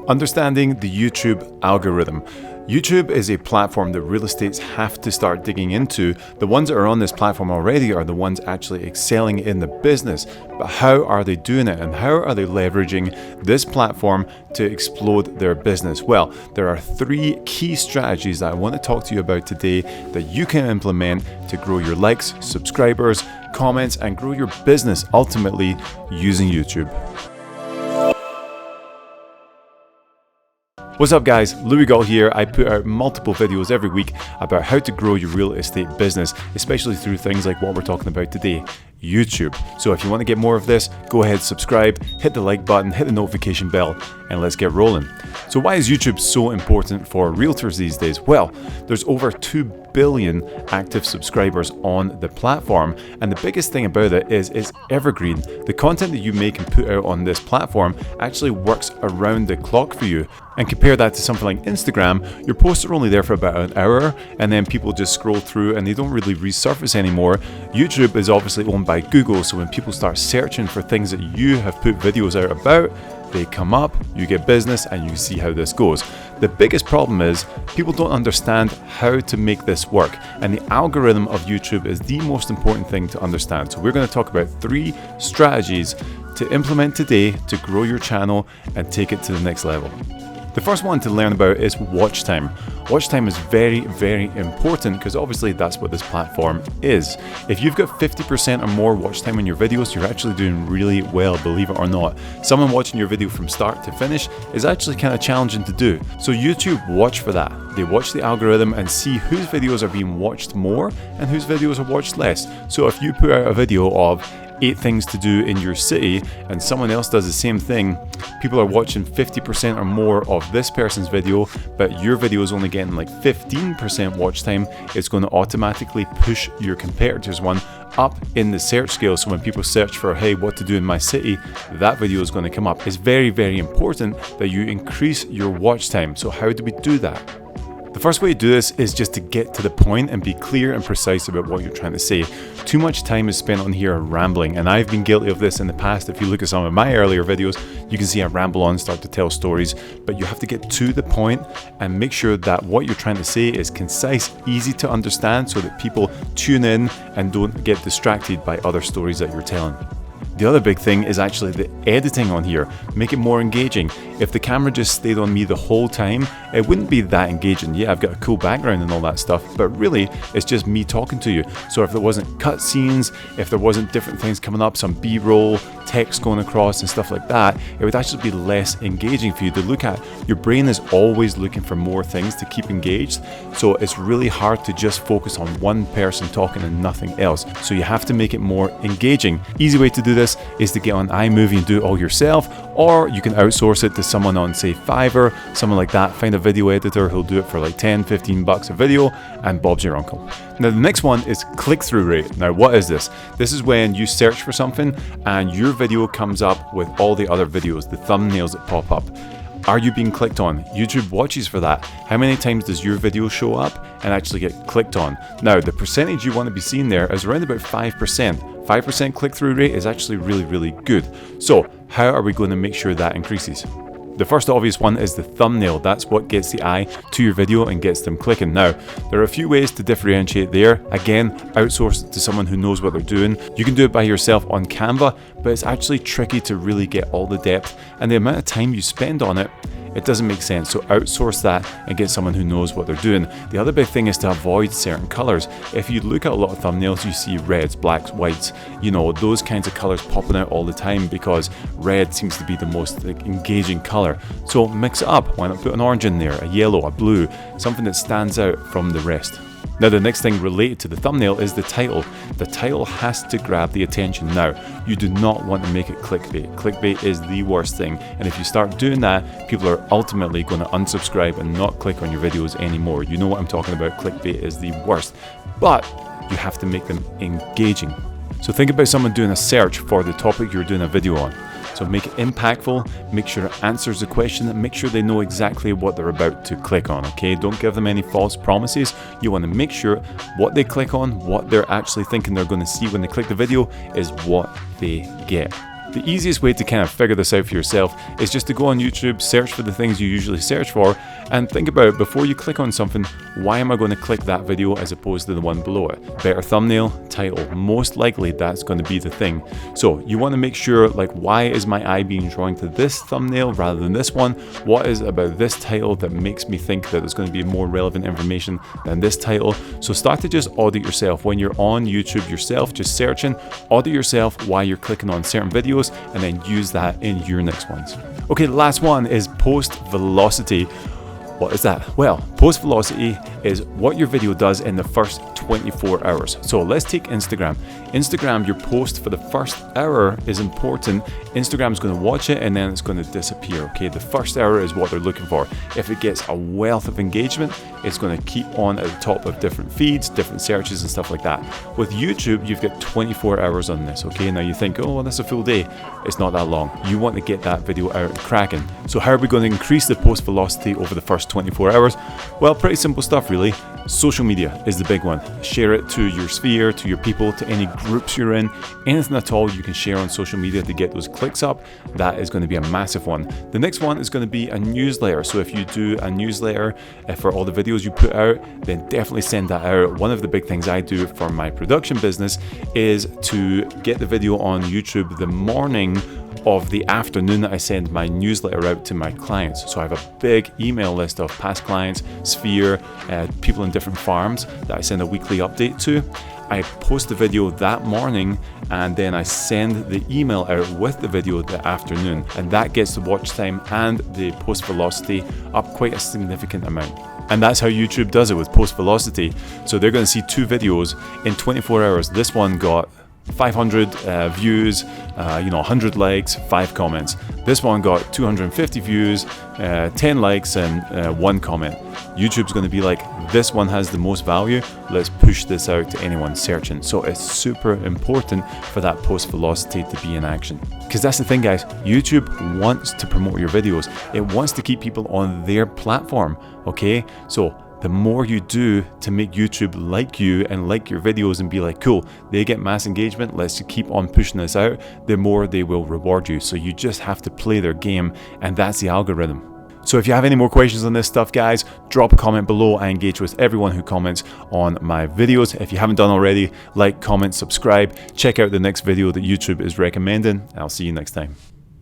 Understanding the YouTube algorithm. YouTube is a platform that real estates have to start digging into. The ones that are on this platform already are the ones actually excelling in the business. But how are they doing it, and how are they leveraging this platform to explode their business? Well, there are 3 key strategies that I want to talk to you about today that you can implement to grow your likes, subscribers, comments, and grow your business ultimately using YouTube. What's up guys, Louis Gall here. I put out multiple videos every week about how to grow your real estate business, especially through things like what we're talking about today, YouTube. So if you want to get more of this, go ahead, subscribe, hit the like button, hit the notification bell, and let's get rolling. So why is YouTube so important for realtors these days? Well, there's over 2 billion active subscribers on the platform, and the biggest thing about it is it's evergreen. The content that you make and put out on this platform actually works around the clock for you. And compare that to something like Instagram, your posts are only there for about an hour and then people just scroll through and they don't really resurface anymore. YouTube is obviously owned by Google, so when people start searching for things that you have put videos out about, they come up, you get business, and you see how this goes. The biggest problem is people don't understand how to make this work, and the algorithm of YouTube is the most important thing to understand. So we're going to talk about 3 strategies to implement today to grow your channel and take it to the next level. The first one to learn about is watch time. Watch time is very, very important because obviously that's what this platform is. If you've got 50% or more watch time on your videos, you're actually doing really well, believe it or not. Someone watching your video from start to finish is actually kind of challenging to do. So YouTube watch for that. They watch the algorithm and see whose videos are being watched more and whose videos are watched less. So if you put out a video of 8 things to do in your city and someone else does the same thing, people are watching 50% or more of this person's video, but your video is only getting like 15% watch time, it's going to automatically push your competitor's one up in the search scale. So when people search for, hey, what to do in my city, that video is going to come up. It's very, very important that you increase your watch time. So how do we do that? The first way to do this is just to get to the point and be clear and precise about what you're trying to say. Too much time is spent on here rambling, and I've been guilty of this in the past. If you look at some of my earlier videos, you can see I ramble on, start to tell stories, but you have to get to the point and make sure that what you're trying to say is concise, easy to understand, so that people tune in and don't get distracted by other stories that you're telling. The other big thing is actually the editing on here. Make it more engaging. If the camera just stayed on me the whole time, it wouldn't be that engaging. Yeah, I've got a cool background and all that stuff, but really it's just me talking to you. So if there wasn't cut scenes, if there wasn't different things coming up, some B-roll, text going across and stuff like that, it would actually be less engaging for you to look at. Your brain is always looking for more things to keep engaged, so it's really hard to just focus on one person talking and nothing else. So you have to make it more engaging. Easy way to do this is to get on iMovie and do it all yourself, or you can outsource it to someone on, say, Fiverr, someone like that. Find a video editor who'll do it for like 10-15 bucks a video, and Bob's your uncle. Now the next one is click-through rate. Now what is this? This is when you search for something and your video comes up with all the other videos, the thumbnails that pop up. Are you being clicked on? YouTube watches for that. How many times does your video show up and actually get clicked on? Now, the percentage you want to be seen there is around about 5%. 5% click-through rate is actually really, really good. So how are we going to make sure that increases? The first obvious one is the thumbnail. That's what gets the eye to your video and gets them clicking. Now, there are a few ways to differentiate there. Again, outsource it to someone who knows what they're doing. You can do it by yourself on Canva, but it's actually tricky to really get all the depth, and the amount of time you spend on it, it doesn't make sense. So outsource that and get someone who knows what they're doing. The other big thing is to avoid certain colors. If you look at a lot of thumbnails, you see reds, blacks, whites, those kinds of colors popping out all the time because red seems to be the most engaging color. So mix it up. Why not put an orange in there, a yellow, a blue, something that stands out from the rest. Now the next thing related to the thumbnail is the title. The title has to grab the attention. Now, you do not want to make it clickbait. Clickbait is the worst thing, and if you start doing that, people are ultimately going to unsubscribe and not click on your videos anymore. You know what I'm talking about. Clickbait is the worst, but you have to make them engaging. So think about someone doing a search for the topic you're doing a video on. So make it impactful, make sure it answers the question, and make sure they know exactly what they're about to click on, okay? Don't give them any false promises. You want to make sure what they click on, what they're actually thinking they're going to see when they click the video, is what they get. The easiest way to kind of figure this out for yourself is just to go on YouTube, search for the things you usually search for, and think about, before you click on something, why am I going to click that video as opposed to the one below it? Better thumbnail, title, most likely that's going to be the thing. So you want to make sure, like, why is my eye being drawn to this thumbnail rather than this one? What is about this title that makes me think that there's going to be more relevant information than this title? So start to just audit yourself. When you're on YouTube yourself, just searching, audit yourself why you're clicking on certain videos, and then use that in your next ones. Okay, the last one is post velocity. What is that? Well, post velocity is what your video does in the first 24 hours. So let's take Instagram. Instagram, your post for the first hour is important. Instagram's going to watch it and then it's going to disappear. Okay, the first hour is what they're looking for. If it gets a wealth of engagement, it's going to keep on at the top of different feeds, different searches and stuff like that. With YouTube, you've got 24 hours on this. Okay, now you think, oh, well, that's a full day. It's not that long. You want to get that video out and cracking. So how are we going to increase the post velocity over the first 24 hours? Well, pretty simple stuff really. Social media is the big one. Share it to your sphere, to your people, to any groups you're in. Anything at all you can share on social media to get those clicks up, that is going to be a massive one. The next one is going to be a newsletter. So if you do a newsletter for all the videos you put out, then definitely send that out. One of the big things I do for my production business is to get the video on YouTube the morning of the afternoon that I send my newsletter out to my clients. So I have a big email list of past clients, sphere, people in different farms that I send a weekly update to. I post the video that morning and then I send the email out with the video the afternoon, and that gets the watch time and the post velocity up quite a significant amount. And that's how YouTube does it with post velocity. So they're going to see 2 videos in 24 hours. This one got 500 views, 100 likes, 5 comments. This one got 250 views, 10 likes, and 1 comment. YouTube's going to be like, this one has the most value, let's push this out to anyone searching. So it's super important for that post velocity to be in action. Because that's the thing, guys, YouTube wants to promote your videos. It wants to keep people on their platform, okay? So the more you do to make YouTube like you and like your videos and be like, cool, they get mass engagement, let's keep on pushing this out, the more they will reward you. So you just have to play their game, and that's the algorithm. So if you have any more questions on this stuff, guys, drop a comment below. I engage with everyone who comments on my videos. If you haven't done already, like, comment, subscribe. Check out the next video that YouTube is recommending. I'll see you next time.